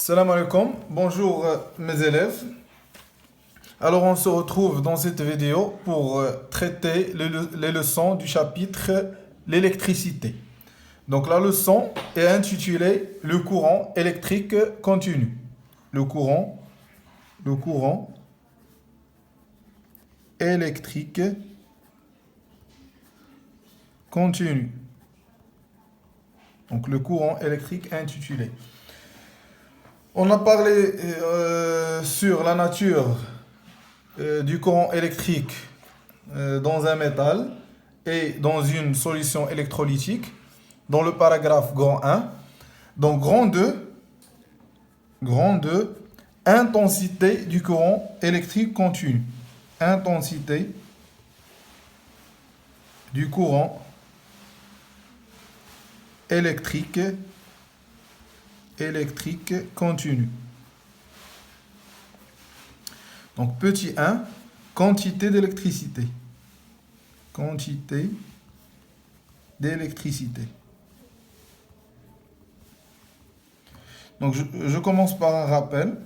Salam alaikum, bonjour mes élèves. Alors on se retrouve dans cette vidéo pour traiter les leçons du chapitre l'électricité. Donc la leçon est intitulée le courant électrique continu. Le courant électrique continu. Donc le courant électrique intitulé. On a parlé sur la nature du courant électrique dans un métal et dans une solution électrolytique dans le paragraphe grand 1. Donc grand 2, intensité du courant électrique continu. Intensité du courant électrique continu. Donc petit 1, quantité d'électricité. Quantité d'électricité. Donc je commence par un rappel.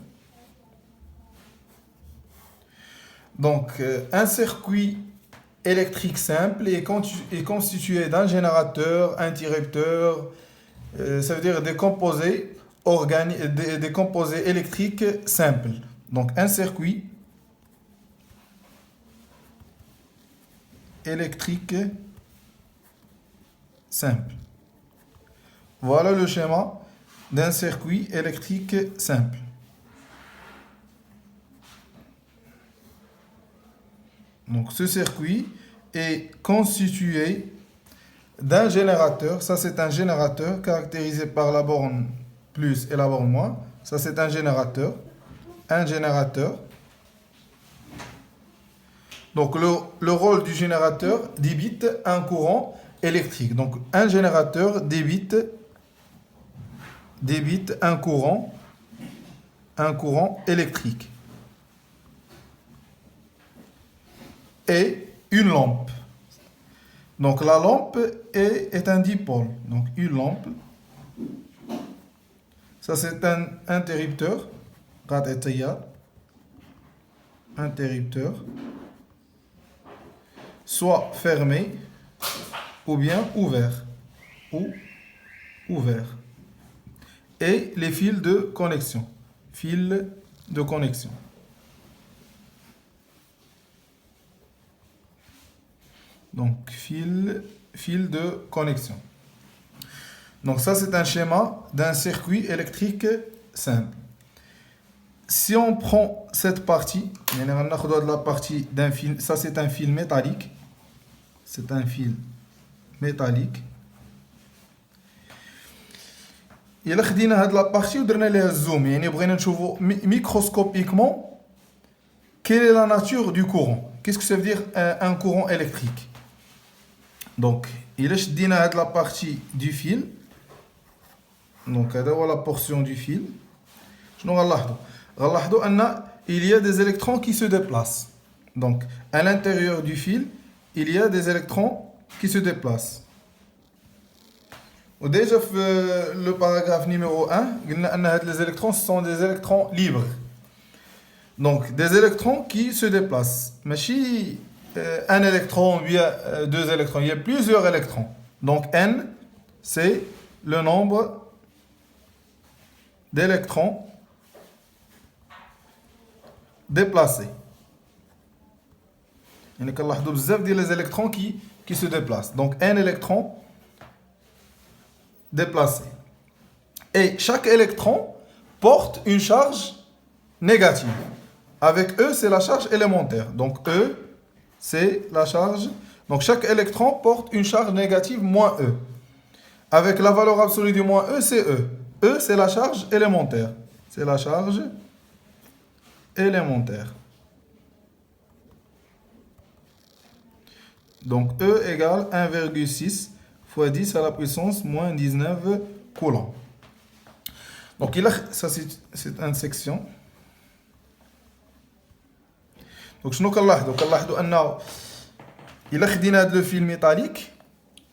Donc un circuit électrique simple est constitué d'un générateur, interrupteur, ça veut dire des composés des composés électriques simples. Donc un circuit électrique simple. Voilà le schéma d'un circuit électrique simple. Donc ce circuit est constitué d'un générateur. Ça c'est un générateur caractérisé par la borne plus et la borne moins. Ça c'est un générateur. Un générateur. Donc le rôle du générateur débite un courant électrique. Donc un générateur débite un courant électrique. Et une lampe. Donc la lampe est un dipôle. Donc une lampe. Ça c'est un interrupteur. Interrupteur. Soit fermé ou bien ouvert. Ouvert. Et les fils de connexion. Fils de connexion. Donc, fil de connexion. Donc, ça, c'est un schéma d'un circuit électrique simple. Si on prend cette partie, la partie d'un fil, ça, c'est un fil métallique. C'est un fil métallique. Et là, on a la partie où on a zoom. On voir microscopiquement quelle est la nature du courant. Qu'est-ce que ça veut dire un courant électrique? Donc, il y a la partie du fil. Donc, la portion du fil. Il y a des électrons qui se déplacent. Donc, à l'intérieur du fil, il y a des électrons qui se déplacent. Déjà, le paragraphe numéro 1, les électrons sont des électrons libres. Donc, des électrons qui se déplacent. Mais si un électron, il y a deux électrons, il y a plusieurs électrons. Donc, N, c'est le nombre d'électrons déplacés. Il y a des électrons qui se déplacent. Donc, un électron déplacé. Et chaque électron porte une charge négative. Avec E, c'est la charge élémentaire. Donc, E, c'est la charge. Donc, chaque électron porte une charge négative moins E. Avec la valeur absolue du moins E, c'est E. E, c'est la charge élémentaire. C'est la charge élémentaire. Donc, E égale 1,6 fois 10 à la puissance moins 19 coulombs. Donc, ça, c'est une section. Donc, il a le fil métallique.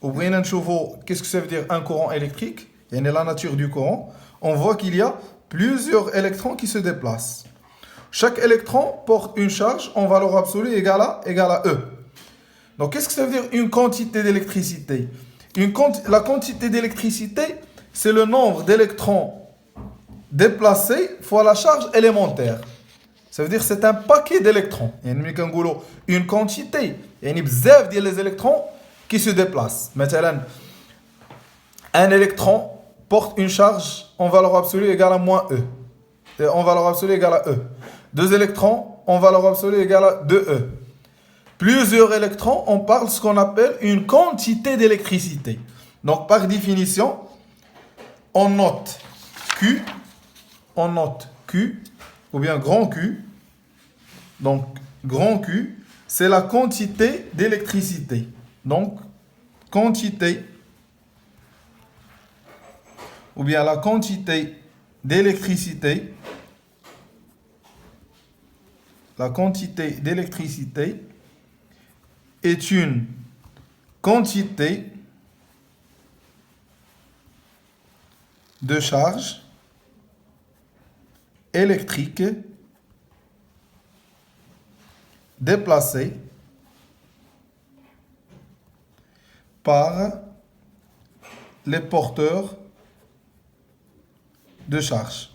Qu'est-ce que ça veut dire un courant électrique? La nature du courant. On voit qu'il y a plusieurs électrons qui se déplacent. Chaque électron porte une charge en valeur absolue égale à E. Donc, qu'est-ce que ça veut dire une quantité d'électricité? La quantité d'électricité, c'est le nombre d'électrons déplacés fois la charge élémentaire. Ça veut dire que c'est un paquet d'électrons. Une quantité. Il y a بزاف ديال les électrons qui se déplacent. Maintenant, un électron porte une charge en valeur absolue égale à moins E. En valeur absolue égale à E. Deux électrons en valeur absolue égale à 2E. Plusieurs électrons, on parle de ce qu'on appelle une quantité d'électricité. Donc, par définition, on note Q, ou bien grand Q. Donc, grand Q, c'est la quantité d'électricité. Donc, quantité, ou bien la quantité d'électricité, est une quantité de charge électrique déplacée par les porteurs de charge,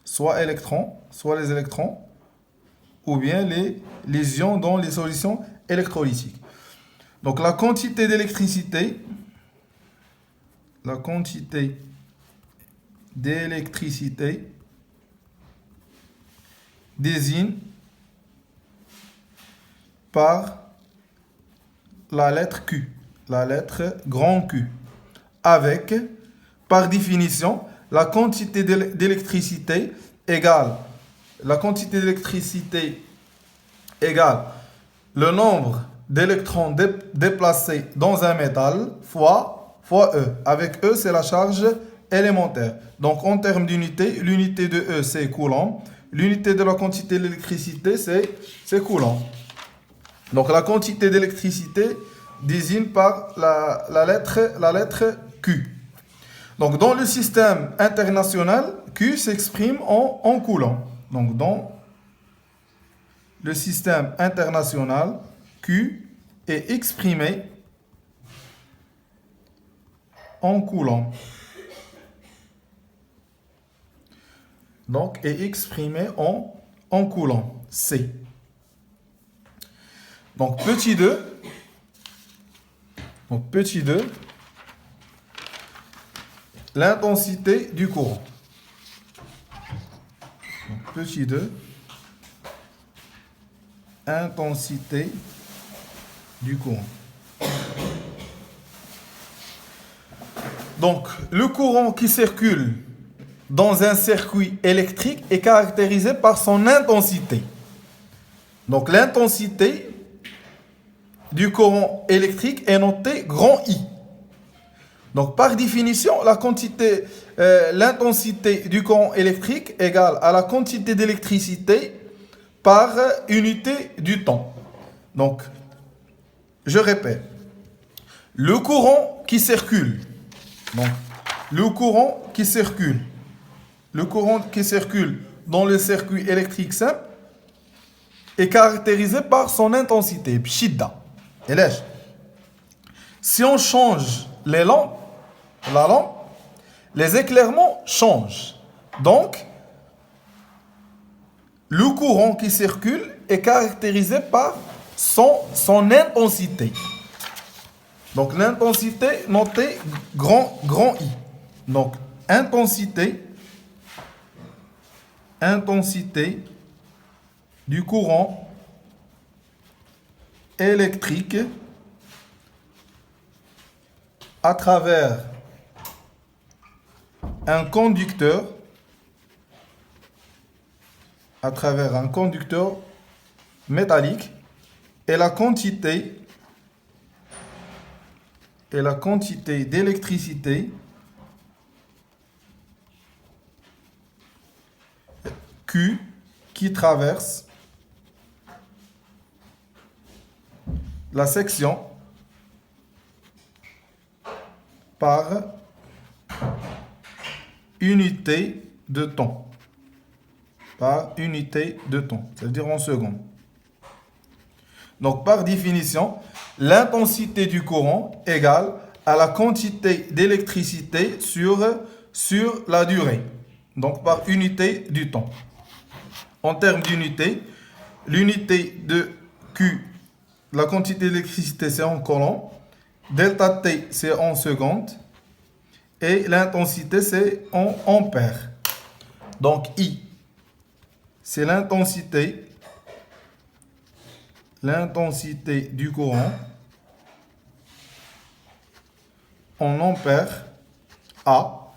soit électrons, soit les électrons, ou bien les ions dans les solutions électrolytiques. Donc la quantité d'électricité désigne par la lettre Q, la lettre grand Q, avec, par définition, la quantité d'électricité égale le nombre d'électrons déplacés dans un métal fois E. Avec E, c'est la charge élémentaire. Donc, en termes d'unité, l'unité de E, c'est coulomb. L'unité de la quantité d'électricité, c'est coulomb. Donc, la quantité d'électricité désigne par la lettre Q. Donc, dans le système international, Q s'exprime en coulomb. Donc, dans le système international, Q est exprimé en coulomb. Donc, est exprimé en coulomb. C. Donc, petit 2. Donc, petit 2. L'intensité du courant. Donc, petit 2. Intensité du courant. Donc, le courant qui circule dans un circuit électrique est caractérisé par son intensité. Donc, l'intensité du courant électrique est notée grand I. Donc, par définition, l'intensité du courant électrique égale à la quantité d'électricité par unité du temps. Donc, je répète, le courant qui circule, donc, le courant qui circule dans le circuit électrique simple est caractérisé par son intensité, bshidda. Et là, si on change la lampe, les éclairements changent. Donc, le courant qui circule est caractérisé par son intensité. Donc, l'intensité notée grand I. Donc, intensité du courant électrique à travers un conducteur métallique et la quantité d'électricité Q qui traverse la section par unité de temps. Par unité de temps, ça veut dire en secondes. Donc, par définition, l'intensité du courant égale à la quantité d'électricité sur la durée. Donc, par unité du temps. En termes d'unité, l'unité de Q, la quantité d'électricité, c'est en coulomb. Delta T, c'est en secondes. Et l'intensité, c'est en ampères. Donc, I, c'est l'intensité du courant en ampères. A.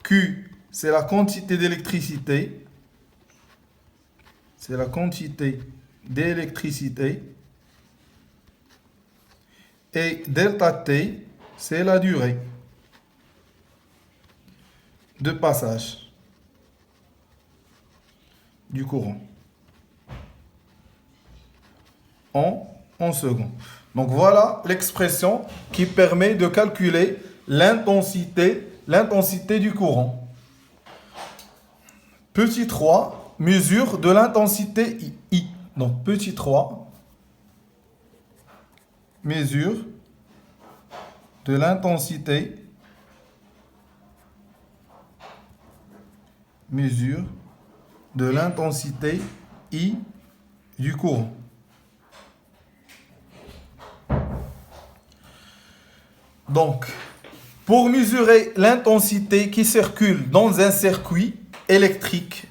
Q, c'est la quantité d'électricité. C'est la quantité d'électricité. Et delta T, c'est la durée de passage du courant en secondes. Donc voilà l'expression qui permet de calculer l'intensité du courant. Petit 3, mesure de l'intensité I. Donc petit 3, mesure de l'intensité I du courant. Donc, pour mesurer l'intensité qui circule dans un circuit électrique,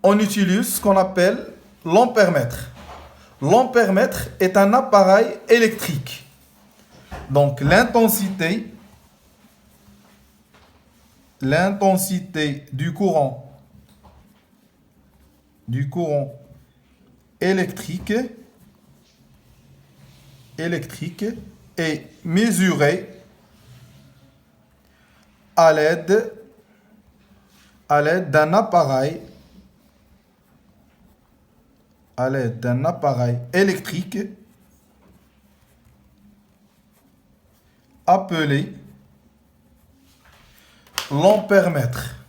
on utilise ce qu'on appelle l'ampèremètre. L'ampèremètre est un appareil électrique. Donc, l'intensité du courant électrique est mesurée à l'aide d'un appareil électrique appelé l'ampèremètre.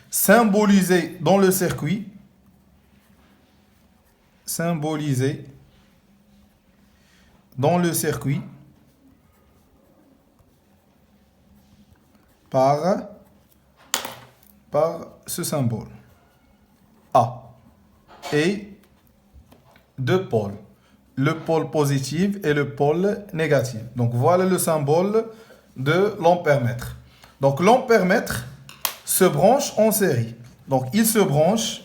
Symbolisé dans le circuit. Par ce symbole A et deux pôles, le pôle positif et le pôle négatif. Donc voilà le symbole de l'ampèremètre. Donc l'ampèremètre se branche en série. Donc il se branche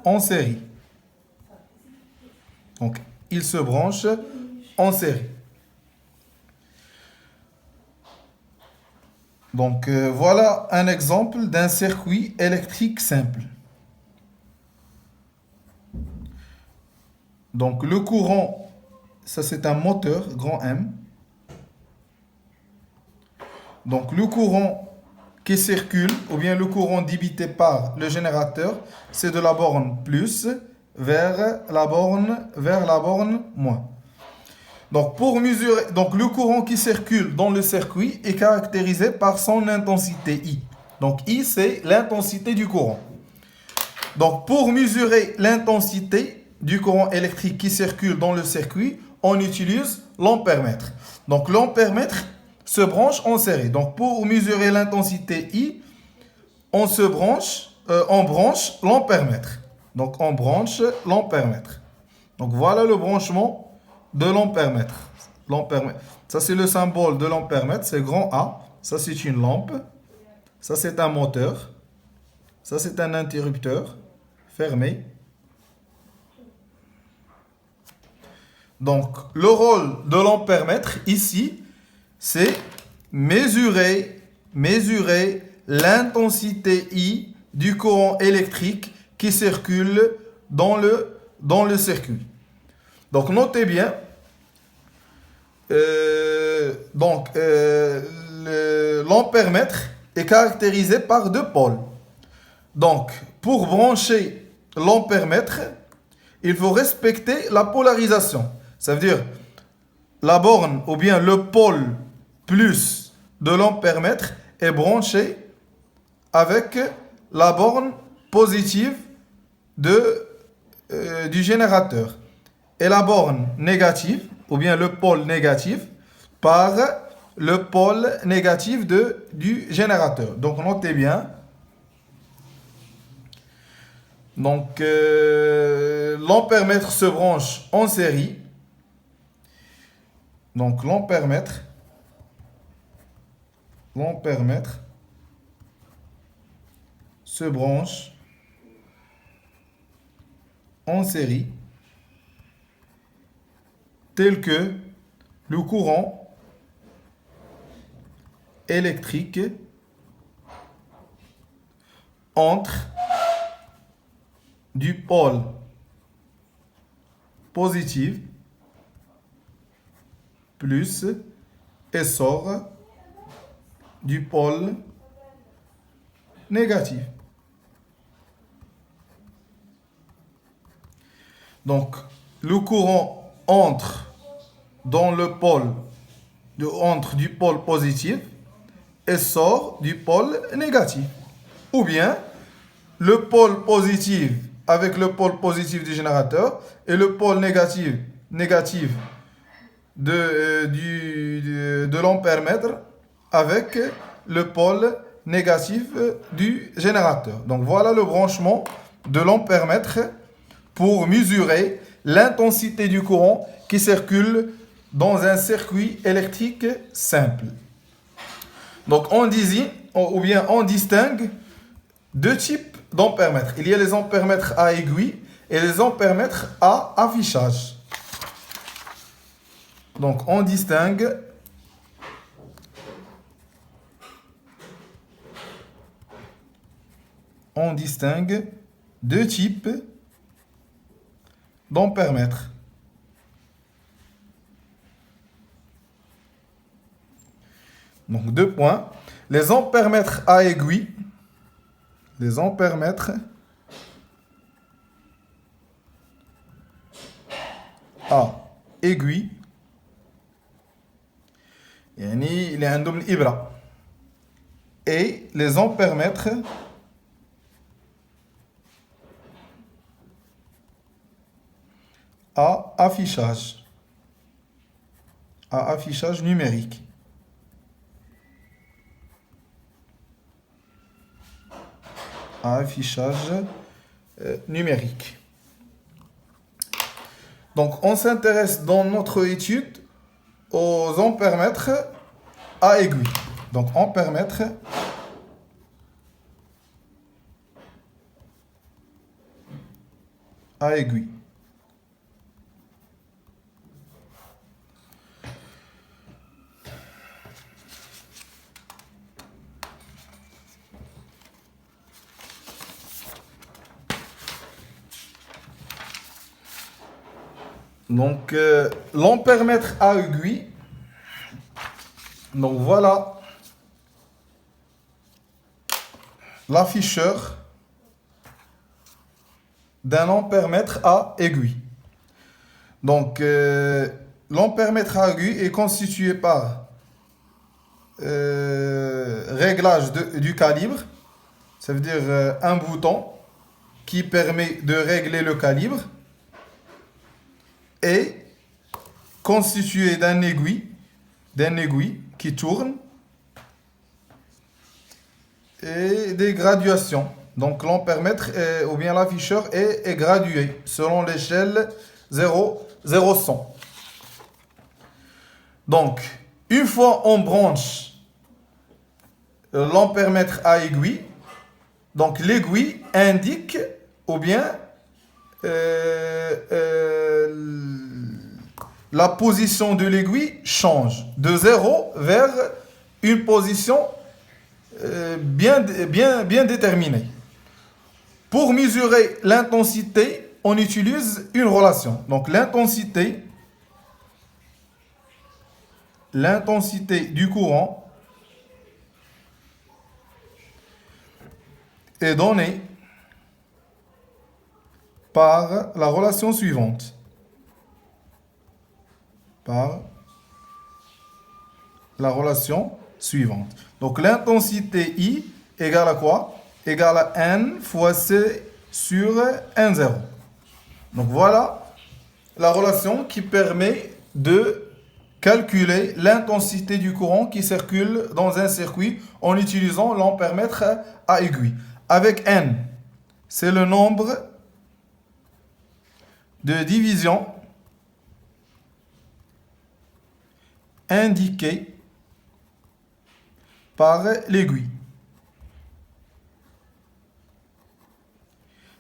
en série. Donc il se branche en série. Donc voilà un exemple d'un circuit électrique simple. Donc le courant, ça c'est un moteur, grand M. Donc le courant qui circule, ou bien le courant débité par le générateur, c'est de la borne plus vers la borne moins. Donc pour mesurer, donc le courant qui circule dans le circuit est caractérisé par son intensité I. Donc I, c'est l'intensité du courant. Donc pour mesurer l'intensité du courant électrique qui circule dans le circuit, on utilise l'ampèremètre. Donc l'ampèremètre se branche en série. Donc pour mesurer l'intensité I, on branche l'ampèremètre. Donc on branche l'ampèremètre. Donc voilà le branchement de l'ampèremètre. Ça c'est le symbole de l'ampèremètre, c'est grand A. Ça c'est une lampe. Ça c'est un moteur. Ça c'est un interrupteur fermé. Donc le rôle de l'ampèremètre ici, c'est mesurer l'intensité I du courant électrique qui circule dans le circuit. Donc notez bien, l'ampèremètre est caractérisé par deux pôles. Donc pour brancher l'ampèremètre, il faut respecter la polarisation. Ça veut dire la borne ou bien le pôle plus de l'ampèremètre est branché avec la borne positive du générateur. Et la borne négative, ou bien le pôle négatif, par le pôle négatif du générateur. Donc notez bien. Donc l'ampèremètre se branche en série. Donc l'ampèremètre se branche en série tel que le courant électrique entre du pôle positif plus et sort du pôle négatif. Donc, le courant entre dans le pôle entre du pôle positif et sort du pôle négatif. Ou bien, le pôle positif avec le pôle positif du générateur et le pôle négatif de l'ampèremètre avec le pôle négatif du générateur. Donc voilà le branchement de l'ampèremètre pour mesurer l'intensité du courant qui circule dans un circuit électrique simple. Donc on distingue deux types d'ampèremètres. Il y a les ampèremètres à aiguille et les ampèremètres à affichage. Donc on distingue deux types d'ampèremètres. Donc deux points. Les ampèremètres à aiguille. Les ampèremètres à aiguille. يعني اللي عندهم الإبرة. Et les ampèremètres à affichage. À affichage numérique. À affichage numérique. Donc, on s'intéresse dans notre étude aux ampèremètres à aiguille. Donc, ampèremètre à aiguille. Donc, l'ampèremètre à aiguille. Donc, voilà l'afficheur d'un ampèremètre à aiguille. Donc, l'ampèremètre à aiguille est constitué par réglage du calibre. Ça veut dire un bouton qui permet de régler le calibre. Et constitué d'un aiguille qui tourne et des graduations. Donc l'ampèremètre ou bien l'afficheur est gradué selon l'échelle 0,100. Donc une fois on branche l'ampèremètre à aiguille, donc l'aiguille indique ou bien la position de l'aiguille change de 0 vers une position bien déterminée. Pour mesurer l'intensité, on utilise une relation. Donc l'intensité du courant est donnée par la relation suivante. Par la relation suivante. Donc l'intensité I égale à quoi? Égale à N fois C sur N0. Donc voilà la relation qui permet de calculer l'intensité du courant qui circule dans un circuit en utilisant l'ampèremètre à aiguille. Avec N, c'est le nombre de divisions indiqué par l'aiguille.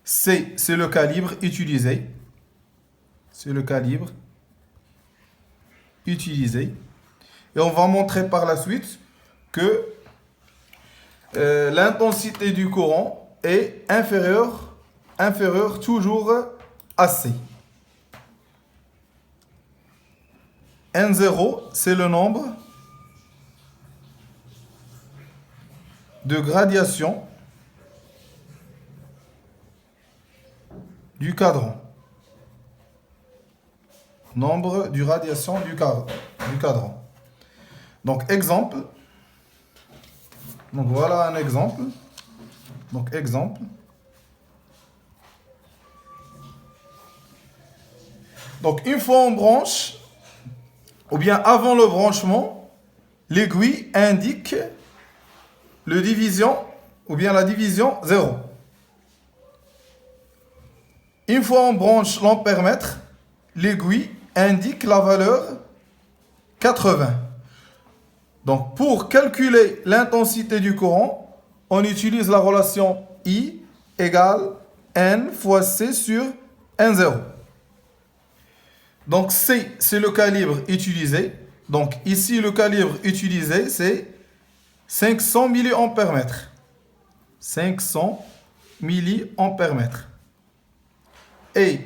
C, c'est le calibre utilisé. C'est le calibre utilisé. Et on va montrer par la suite que l'intensité du courant est inférieure toujours à C. N0, c'est le nombre de gradations du cadran. Nombre de radiations du cadran. Donc, exemple. Donc, voilà un exemple. Donc, exemple. Donc, une fois on branche, ou bien avant le branchement, l'aiguille indique le division, ou bien la division 0. Une fois on branche l'ampèremètre, l'aiguille indique la valeur 80. Donc, pour calculer l'intensité du courant, on utilise la relation I égale N fois C sur N0. Donc, C, c'est le calibre utilisé. Donc, ici, le calibre utilisé, c'est 500 milliampères-mètres. 500 milliampères-mètres. Et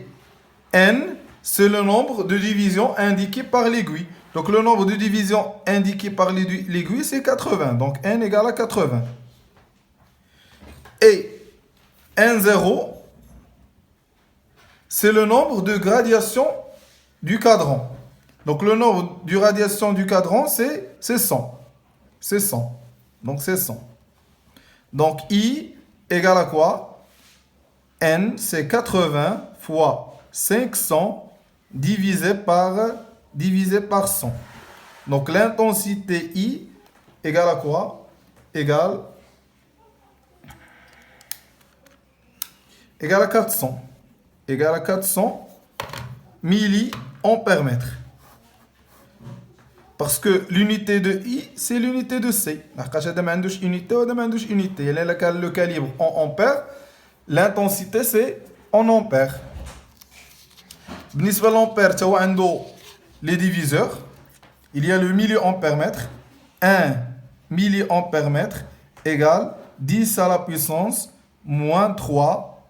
N, c'est le nombre de divisions indiqué par l'aiguille. Donc, le nombre de divisions indiqué par l'aiguille, c'est 80. Donc, N égale à 80. Et N0, c'est le nombre de gradations du cadran. Donc, le nombre de radiation du cadran, c'est 100. C'est 100. Donc, c'est 100. Donc, I égale à quoi? N, c'est 80 fois 500 divisé par 100. Donc, l'intensité I égale à quoi? Égale à 400. Égale à 400 milliampères-mètres. Parce que l'unité de I, c'est l'unité de C. Unité. Le calibre en ampères, l'intensité, c'est en ampères. بالنسبة l'ampère, les diviseurs. Il y a le milliampère-mètre. 1 milliampère-mètre égale 10 à la puissance moins 3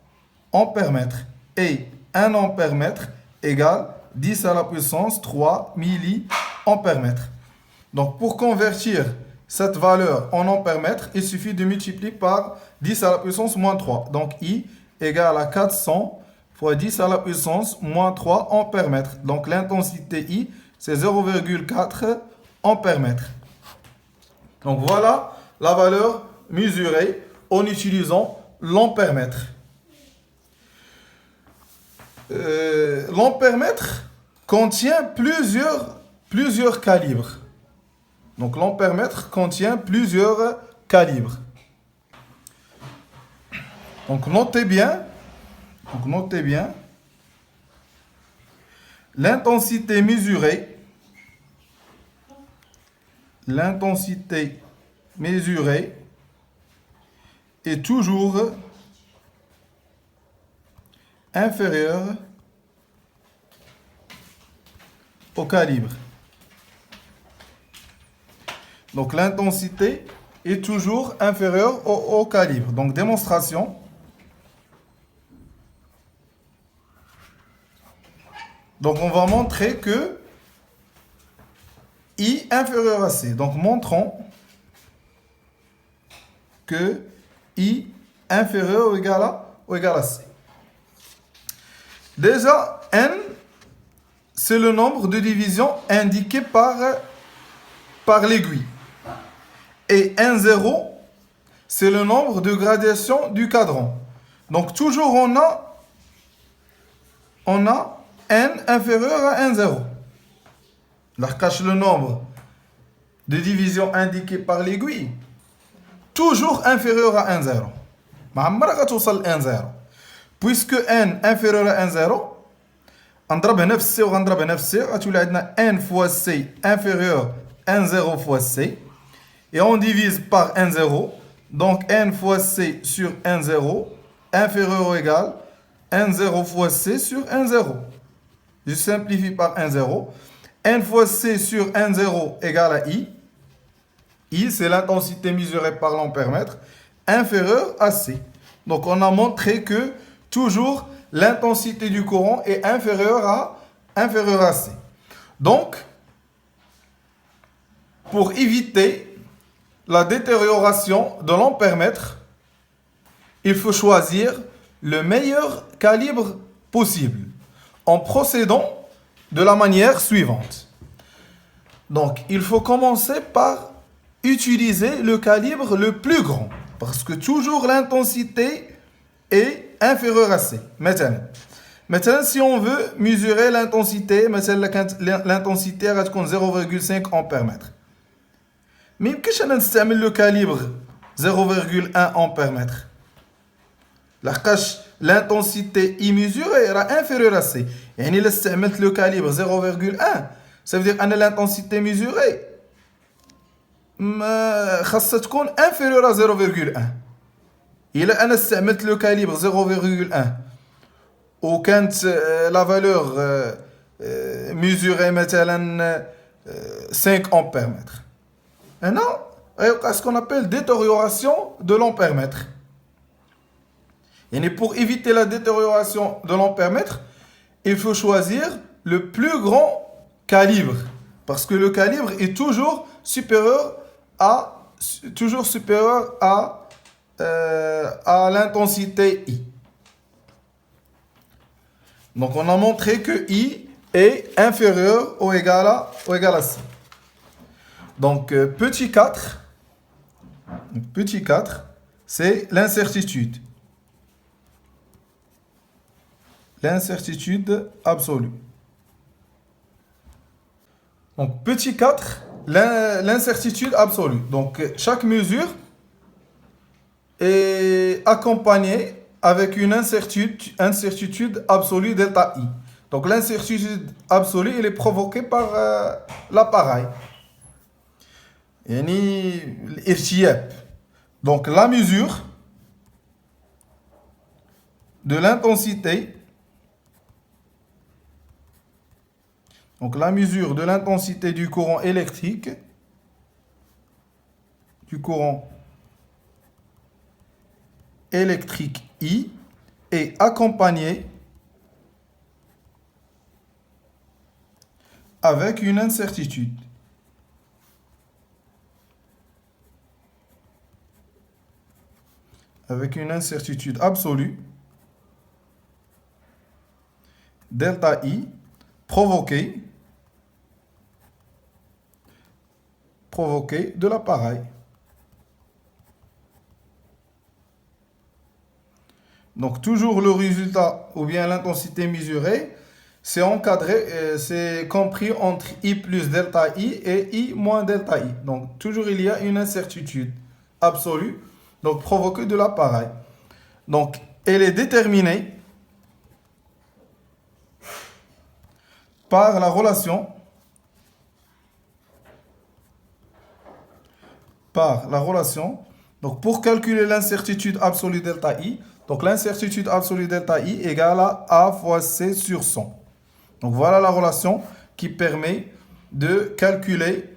ampère-mètre. Et 1 ampère-mètre égale 10 à la puissance 3 milliampère-mètre. Donc, pour convertir cette valeur en ampère-mètre, il suffit de multiplier par 10 à la puissance moins 3. Donc, I égale à 400 fois 10 à la puissance moins 3 ampère-mètre. Donc, l'intensité I, c'est 0,4 ampère-mètre. Donc, voilà la valeur mesurée en utilisant l'ampère-mètre. L'ampère-mètre contient plusieurs calibres. Donc, l'ampère-mètre contient plusieurs calibres. Donc, notez bien. L'intensité mesurée est toujours inférieure au calibre. Donc, l'intensité est toujours inférieure au calibre. Donc, démonstration. Donc, on va montrer que I inférieur à C. Donc, montrons que I inférieur ou égal à C. Déjà, n, c'est le nombre de divisions indiqué par l'aiguille. Et n0, c'est le nombre de gradations du cadran. Donc, toujours, on a n inférieur à n0. Là, cache le nombre de divisions indiquées par l'aiguille. Toujours inférieur à n0. ما عمرها غتوصل ل n0. Puisque n inférieur à n0, غنضرب هنا في c وغنضرب هنا في c, غتولي عندنا n fois c inférieur n0 fois c. Et on divise par n0. Donc n fois c sur n0 inférieur ou égal n0 fois c sur n0. Je simplifie par n0. n fois c sur n0 égale à I. I, c'est l'intensité mesurée par l'ampère-mètre, inférieure à C. Donc, on a montré que toujours l'intensité du courant est inférieure à C. Donc, pour éviter la détérioration de l'ampère-mètre, il faut choisir le meilleur calibre possible en procédant de la manière suivante. Donc, il faut commencer par utiliser le calibre le plus grand, parce que toujours l'intensité est inférieure à C. Maintenant, si on veut mesurer l'intensité, l'intensité va être 0,5 ampère-mètre. Mais qu'est-ce qu'on utilise le calibre 0,1 ampère-mètre? L'intensité mesurée est inférieure à C. Et si on utilise le calibre 0,1, ça veut dire que l'intensité mesurée خاصها تكون inférieure à 0,1. إلا أنا استعملت le calibre 0,1 وكانت la valeur mesurée مثلا 5 ampères-mètre. هنا غيوقع ce qu'on appelle détérioration de l'ampère-mètre. Et pour éviter la détérioration de l'ampère-mètre, il faut choisir le plus grand calibre, parce que le calibre est toujours supérieur à l'intensité I. Donc on a montré que I est inférieur ou égal à C. Donc petit 4, c'est l'incertitude. L'incertitude absolue. Donc petit 4, l'incertitude absolue. Donc chaque mesure est accompagnée avec une incertitude absolue delta I. Donc l'incertitude absolue, elle est provoquée par l'appareil. Donc la mesure de l'intensité. Donc la mesure de l'intensité du courant électrique, I est accompagnée avec une incertitude. Avec une incertitude absolue, delta I, provoquée de l'appareil. Donc toujours le résultat ou bien l'intensité mesurée, c'est encadré, c'est compris entre I plus delta I et I moins delta I. Donc toujours il y a une incertitude absolue, donc provoquée de l'appareil. Donc elle est déterminée par la relation donc pour calculer l'incertitude absolue delta I, donc l'incertitude absolue delta I égale à A fois C sur 100. Donc voilà la relation qui permet de calculer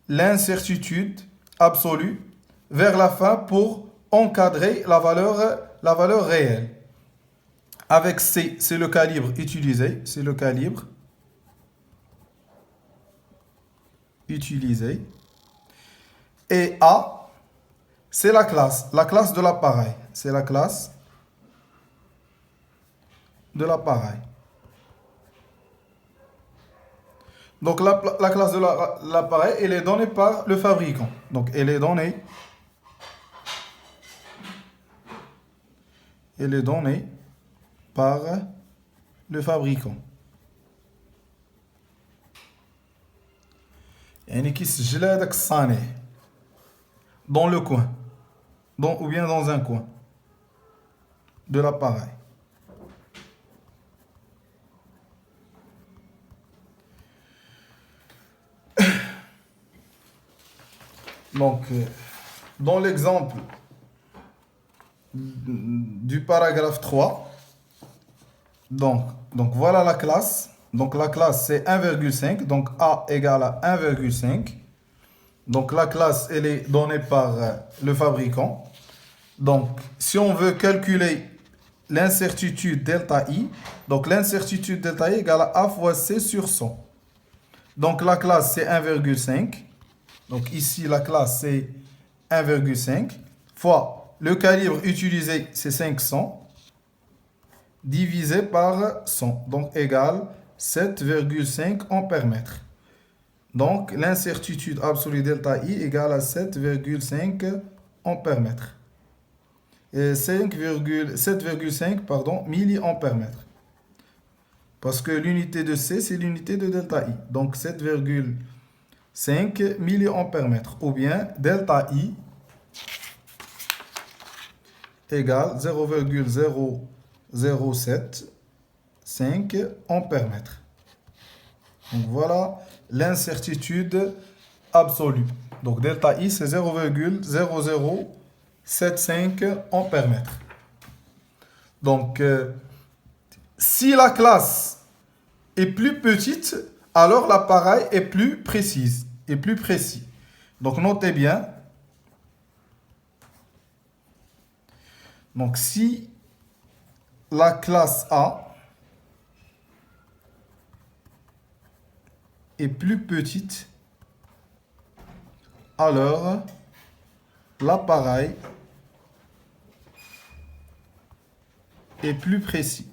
l'incertitude absolue vers la fin pour encadrer la valeur réelle. Avec C, c'est le calibre utilisé, Et A, c'est la classe de l'appareil. C'est la classe de l'appareil. Donc la classe de l'appareil, elle est donnée par le fabricant. Donc elle est donnée par le fabricant. يعني كيسجل هذاك الصانع dans le coin, ou bien dans un coin de l'appareil. Donc, dans l'exemple du paragraphe 3, donc voilà la classe. Donc la classe c'est 1,5, donc A égale à 1,5. Donc la classe elle est donnée par le fabricant. Donc si on veut calculer l'incertitude delta I, donc l'incertitude delta I égale à A fois C sur 100. Donc la classe c'est 1,5. Donc ici la classe c'est 1,5 fois le calibre utilisé c'est 500 divisé par 100, donc égale 7,5 ampères-mètres. Donc l'incertitude absolue delta I égale à 7,5 ampères-mètres. Et 7,5 milliampères-mètres. Parce que l'unité de C c'est l'unité de delta I. Donc 7,5 milliampères-mètres. Ou bien delta I égale 0,0075 ampères-mètres. Donc voilà l'incertitude absolue. Donc delta I c'est 0,0075 ampères-mètres. Donc si la classe est plus petite, alors l'appareil est plus précis. Donc notez bien. Donc si la classe A est plus petite, alors l'appareil est plus précis.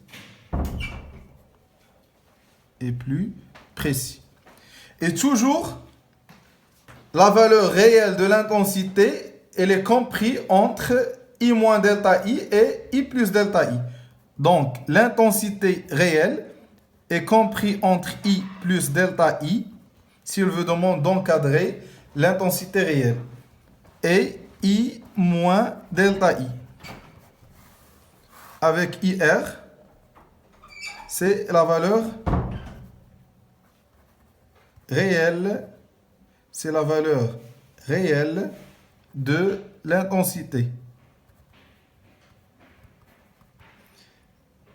Et toujours, la valeur réelle de l'intensité, elle est comprise entre I moins delta I et I plus delta I. Donc, l'intensité réelle est comprise entre I plus delta I, s'il vous demande d'encadrer l'intensité réelle, et I moins delta I. Avec IR, c'est la valeur réelle, de l'intensité.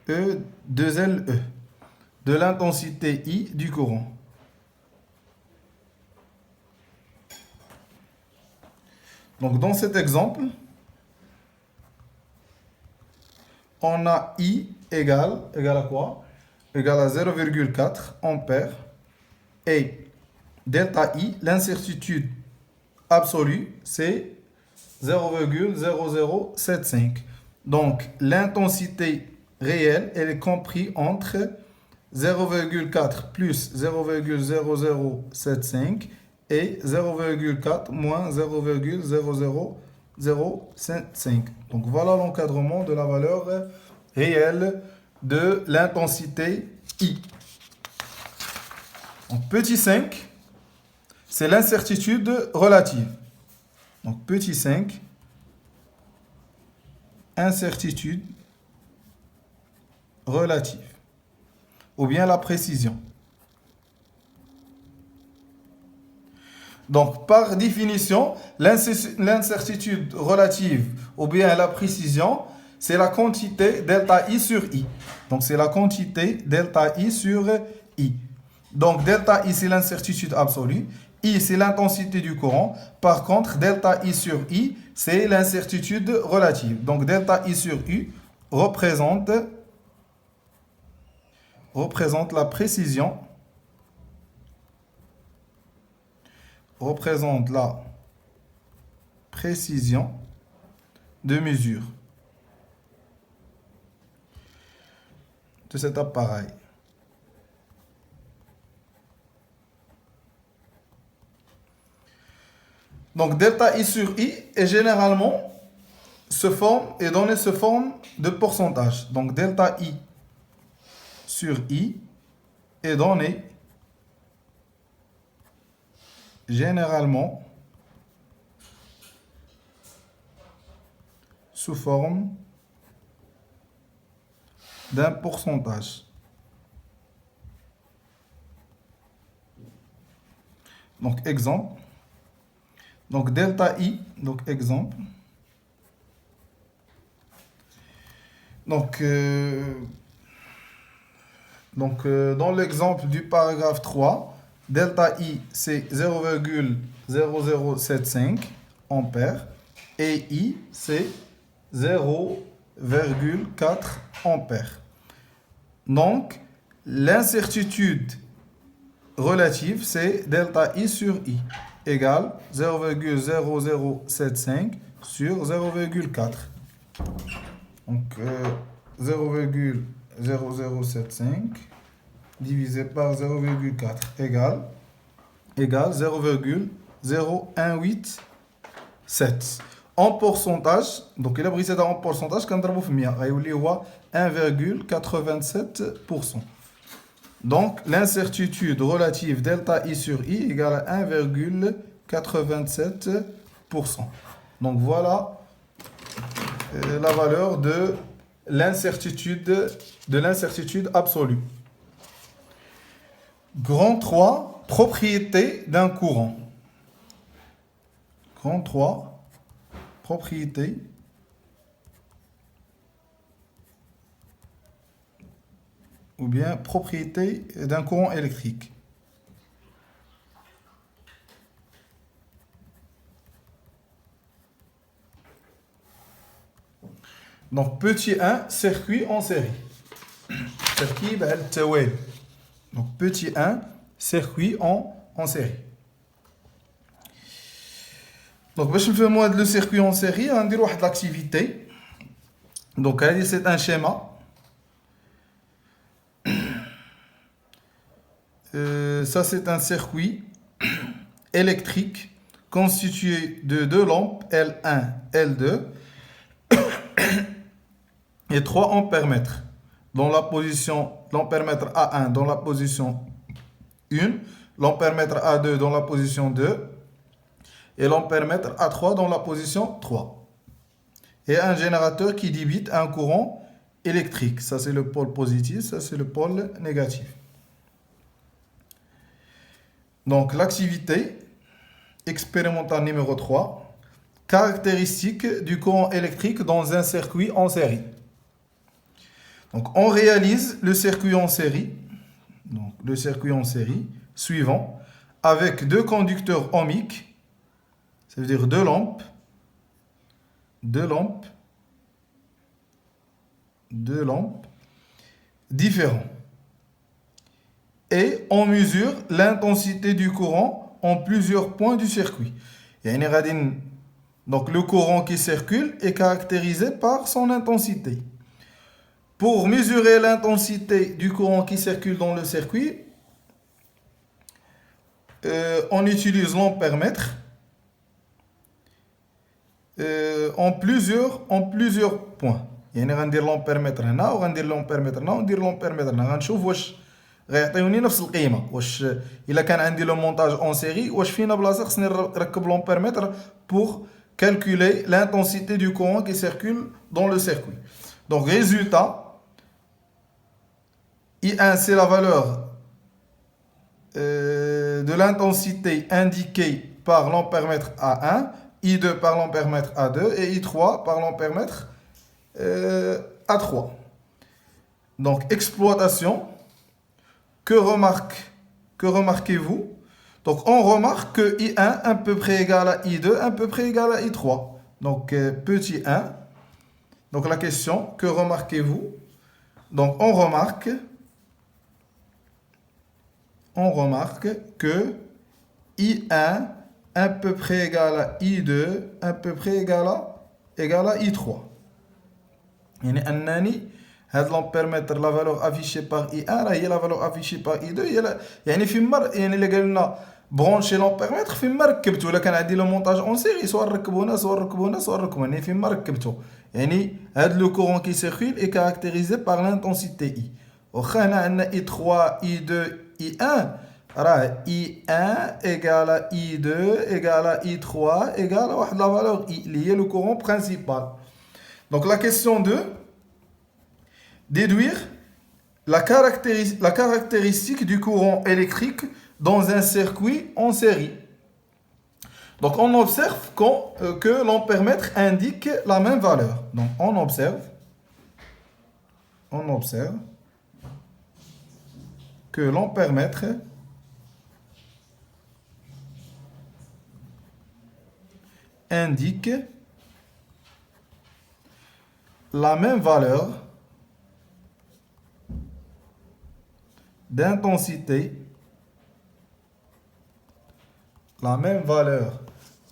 E2LE, de l'intensité I du courant. Donc dans cet exemple, on a I égale à quoi? Égale à 0,4 ampères et delta I, l'incertitude absolue, c'est 0,0075. Donc l'intensité réelle, elle est comprise entre 0,4 plus 0,0075 et 0,4 moins 0,0075. Donc voilà l'encadrement de la valeur réelle de l'intensité I. Donc petit 5, c'est l'incertitude relative. Donc petit 5, incertitude relative. Ou bien la précision. Donc, par définition, l'incertitude relative ou bien la précision, c'est la quantité delta I sur I. Donc, c'est la quantité delta I sur I. Donc, delta I, c'est l'incertitude absolue. I, c'est l'intensité du courant. Par contre, delta I sur I, c'est l'incertitude relative. Donc, delta I sur U représente la précision. Représente la précision de mesure. de cet appareil. Donc delta I sur I est généralement est donné sous forme de pourcentage. Donc delta I sur I est donné généralement sous forme d'un pourcentage. Donc exemple. Donc delta I, donc exemple. Donc dans l'exemple du paragraphe 3, delta I c'est 0,0075 ampères et I c'est 0,4 ampères. Donc l'incertitude relative c'est delta I sur I égale 0,0075 sur 0,4. Donc 0,0075 divisé par 0,4 égale 0,0187. En pourcentage, donc il a pris ça en pourcentage, quand on a 1,87%. Donc l'incertitude relative delta I sur I égale à 1,87%. Donc voilà la valeur de l'incertitude absolue. Grand 3, propriété d'un courant. Grand 3, propriété ou bien propriété d'un courant électrique. Donc petit 1, circuit en série. Donc petit 1, circuit en série. Donc باش نفهموا هذا le circuit en série, غنديروا واحد l'activité. Donc c'est un schéma. Ça c'est un circuit électrique constitué de deux lampes L1, L2 et 3 ampères-mètres dans la position l'ampère-mètre A1 dans la position 1, l'ampère-mètre A2 dans la position 2 et l'ampère-mètre A3 dans la position 3. Et un générateur qui débite un courant électrique. Ça c'est le pôle positif, ça c'est le pôle négatif. Donc l'activité expérimentale numéro 3, caractéristiques du courant électrique dans un circuit en série. Donc on réalise le circuit en série, suivant, avec deux conducteurs ohmiques, ça veut dire deux lampes différents. Et on mesure l'intensité du courant en plusieurs points du circuit. Donc le courant qui circule est caractérisé par son intensité. Pour mesurer l'intensité du courant qui circule dans le circuit, on utilise l'ampère-mètre en plusieurs points. يعني غندير l'ampère-mètre هنا وغندير l'ampère-mètre هنا وندير l'ampère-mètre هنا غنشوف واش غيعطيوني نفس القيمه واش الا كان عندي لو مونتاج اون سيري واش فينا بلاصه خصني نركب l'ampère-mètre pour calculer l'intensité du courant qui circule dans le circuit. Donc résultat I1 c'est la valeur de l'intensité indiquée par l'ampère-mètre A1, I2 par l'ampère-mètre A2 et I3 par l'ampère-mètre A3. Donc exploitation. Que remarquez-vous? Donc on remarque que I1 à peu près égal à I2 à peu près égal à I3. Donc petit 1. Donc la question, que remarquez-vous? Donc on remarque que I1 à peu près égal à I2 à peu près égal à I3. يعني أنني هاد l'ampèremètre la valeur affichée par I1 راهي la valeur affichée par I2 يعني في مر يعني اللي قال لنا برونشي l'ampèremètre في ما ركبته الا كان عندي لو مونتاج اون سيري سواء نركبو هنا سواء نركبو هنا سواء نركبو يعني في ما ركبته يعني هاد لو كورون كي سيركول est caractérisé par l'intensité I واخا هنا عندنا I3 I2 I1 راه I1 égale à I2 égale à I3 égale à واحد la valeur I اللي هي le courant principal. Donc la question 2, déduire la caractéristique du courant électrique dans un circuit en série. Donc on observe que l'ampèremètre indique la même valeur. Donc on observe que l'ampèremètre indique la même valeur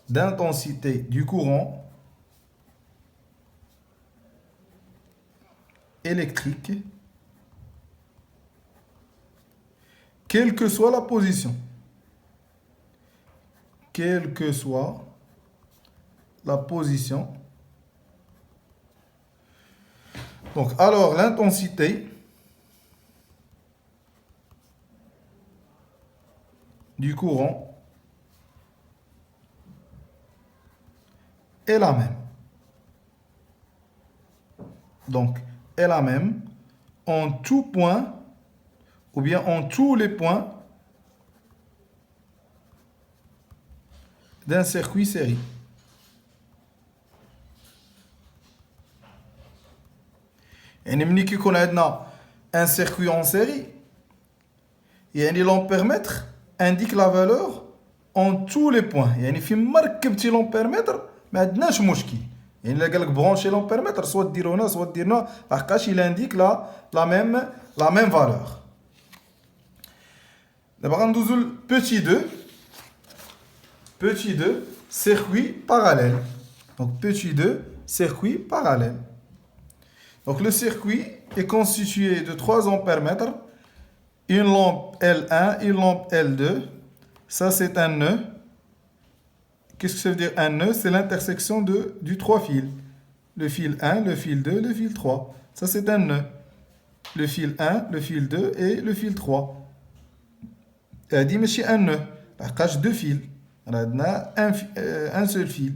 d'intensité, du courant électrique, quelle que soit la position. Quelle que soit la position. Donc, alors, l'intensité du courant est la même. Donc, est la même en tout point, ou bien en tous les points d'un circuit série. يعني ملي كيكون عندنا un circuit en série يعني l'ampèremètre indique la valeur en tous les points يعني فين ما ركبتي l'ampèremètre ما عندناش مشكل يعني الا قال لك برونشي l'ampèremètre سواء ديرو هنا سواء دير هنا لحقاش il indique la même valeur. دابا غندوزو ل petit 2 circuit parallèle. Donc petit 2 circuit parallèle. Donc le circuit est constitué de 3 ampèremètres, une lampe L1, une lampe L2. Ça c'est un nœud. Qu'est-ce que ça veut dire un nœud? C'est l'intersection du 3 fils. Le fil 1, le fil 2, le fil 3. Ça c'est un nœud. Le fil 1, le fil 2 et le fil 3. هادي ماشي un nœud. لحقاش 2 fils. عندنا un seul fil.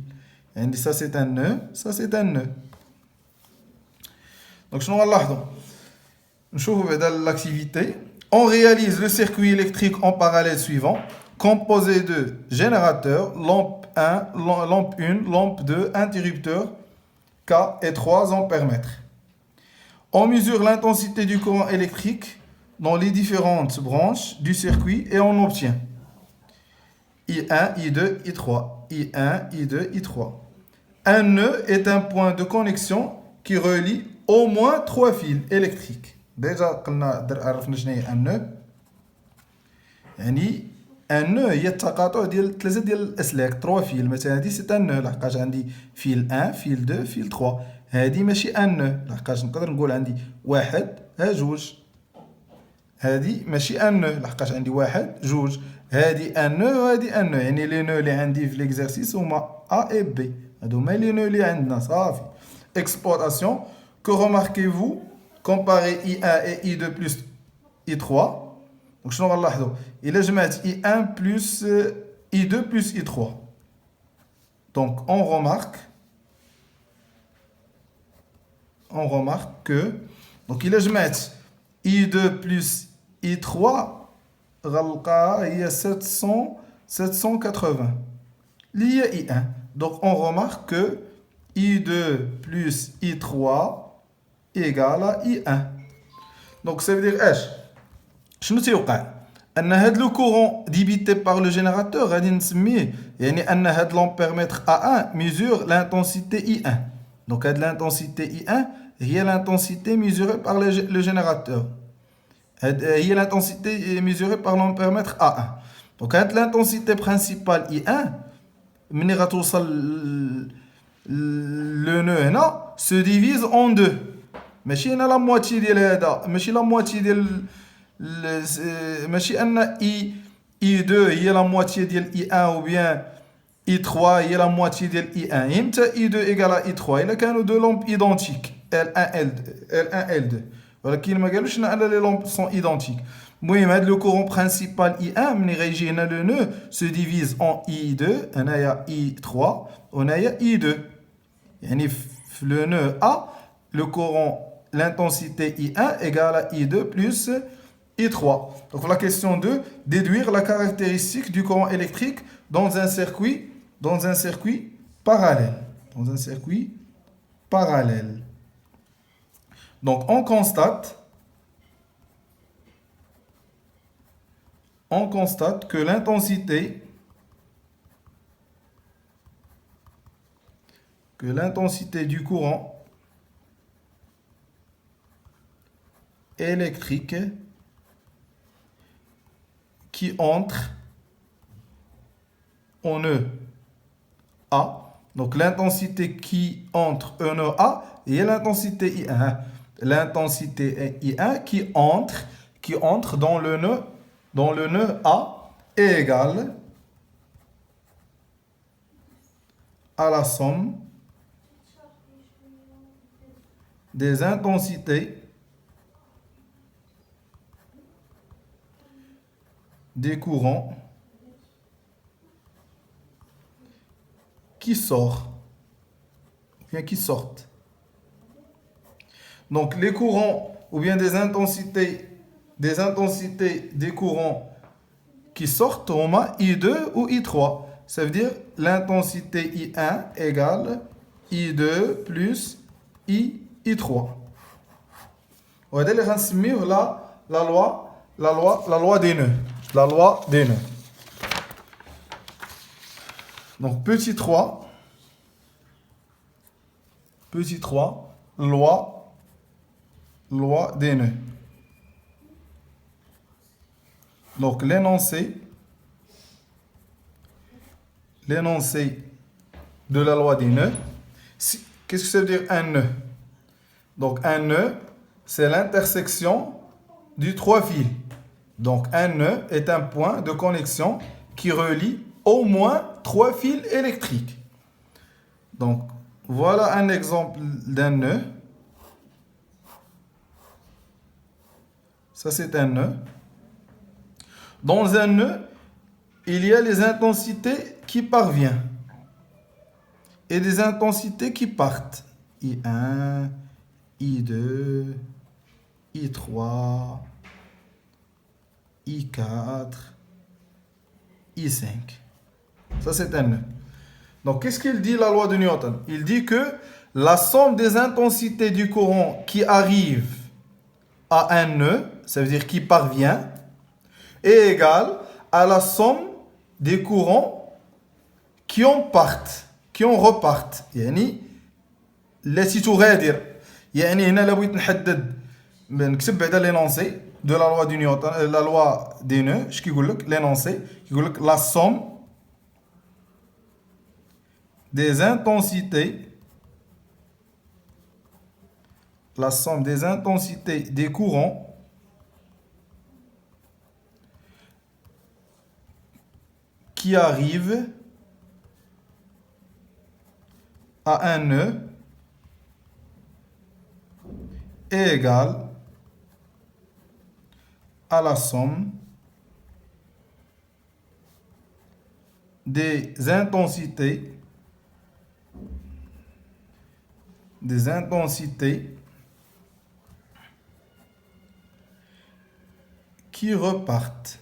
يعني ça c'est un nœud, ça c'est un nœud. Donc, je vais dans l'activité. On réalise le circuit électrique en parallèle suivant, composé de générateurs, lampe 1, lampe 2, interrupteur K et 3 ampèremètres. On mesure l'intensité du courant électrique dans les différentes branches du circuit et on obtient I1, I2, I3, I1, I2, I3. Un nœud est un point de connexion qui relie au moins 3 fils électriques. Déjà, عرفنا شنو هي un nœud. يعني un nœud هي التقاطع ديال 3 ديال الاسلاك 3 فيل. مثلا هذه سي ان نو لحقاش عندي فيل 1 فيل 2 فيل 3. هذه ماشي ان نو لحقاش نقدر نقول عندي واحد جوج. هذه ماشي ان نو لحقاش عندي واحد جوج. هذه ان نو وهذه ان نو. يعني لي نو اللي عندي في ليكزارسيس هما A et B. هادو هما لي نو اللي عندنا صافي. Exploitation. Que remarquez-vous comparez I1 et I2 plus I3. Donc شنو غنلاحظوا إلا جمعت I1 plus I2 plus I3. Donc on remarque que donc إلا جمعت I2 plus I3 غنلقاها هي 780 اللي هي I1. Donc on remarque que I2 plus I3 égale à I1. Donc ça veut dire ايش شنو تيوقع ان هاد لو كورون ديبيتي بار لو جينيراتور غادي نسميه يعني ان هاد لامبيرمتر A1 mesure l'intensité I1. Donc هاد l'intensité I1 هي l'intensité mesurée par le générateur. هي l'intensité mesurée par l'ampèremètre A1. Donc هاد l'intensité principale I1 ملي غتوصل le nœud هنا se divise en deux. ماشي انا لا مواتي ديال هذا ماشي لا مواتي ديال ماشي ان اي 2 هي لا مواتي ديال اي 1 او بيان اي 3 هي لا مواتي ديال اي 1 امتى اي 2 ايكال اي 3 الا كانوا دو لومب ايدونتيك ال 1 ال 2 ولكن ما قالوش ان لي لومب سون ايدونتيك. المهم هذا لو كورون برينسيبال اي 1 ملي غيجي هنا لو نو سو ديفيز اون اي 2 هنايا اي 3 وهنايا اي 2 يعني في لو نو ا le courant, l'intensité I1 égale à I2 plus I3. Donc la question 2, déduire la caractéristique du courant électrique dans un circuit parallèle. Dans un circuit parallèle. Donc on constate que l'intensité du courant électrique qui entre en E A. Donc l'intensité qui entre en E A et l'intensité I1. L'intensité I1 qui entre dans le nœud A est égale à la somme des intensités des courants qui sortent. Donc les courants ou bien des intensités des courants qui sortent, on a I2 ou I3. Ça veut dire l'intensité I1 égale I2 plus I3. وهذا اللي غنسميه la loi des nœuds. La loi des nœuds. Donc petit 3, loi des nœuds. Donc l'énoncé de la loi des nœuds, qu'est-ce que ça veut dire un nœud? Donc un nœud, c'est l'intersection du trois fils. Donc un nœud est un point de connexion qui relie au moins trois fils électriques. Donc voilà un exemple d'un nœud. Ça c'est un nœud. Dans un nœud, il y a les intensités qui parviennent et des intensités qui partent. I1, I2, I3, I4, I5. Ça, c'est un nœud. Donc, qu'est-ce qu'il dit la loi de Newton? Il dit que la somme des intensités du courant qui arrive à un nœud, ça veut dire qui parvient, est égale à la somme des courants qui en partent, qui en repartent. يعني التي تغادر. يعني هنا لو بغيت نحدد نكتب بعدا l'énoncé de la loi de Newton, la loi des nœuds, اش كيقول لك l'énoncé كيقول لك la somme des intensités des courants qui arrivent à un nœud est égale à la somme des intensités qui repartent.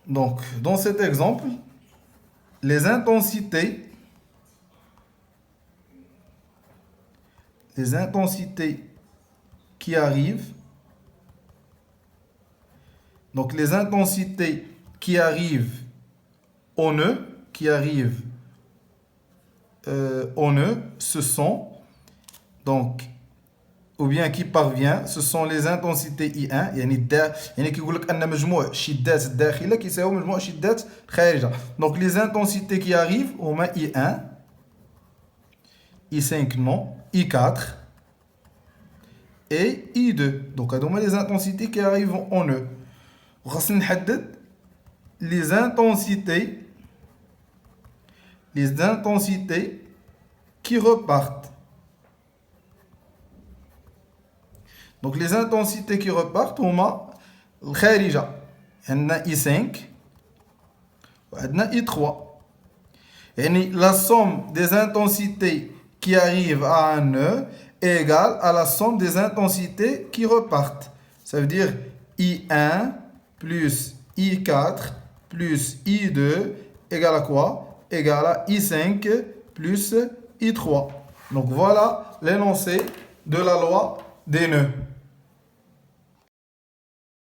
Donc, dans cet exemple, les intensités qui arrivent, donc les intensités qui arrivent au nœud, ce sont, donc, ou bien qui parvient, ce sont les intensités I1 يعني كيقول لك ان مجموع الشدات الداخله كيساوي مجموع الشدات الخارجه. Donc les intensités qui arrivent هما I1 I5 non, I4 et I2. Donc, on a les intensités qui arrivent en E. On va les intensités qui repartent. Donc, les intensités qui repartent, on a le kharija. On a I5 et on a I3. Et la somme des intensités qui arrivent à un E est égale à la somme des intensités qui repartent. Ça veut dire I1 plus I4 plus I2 égale à quoi? Égale à I5 plus I3. Donc voilà l'énoncé de la loi des nœuds.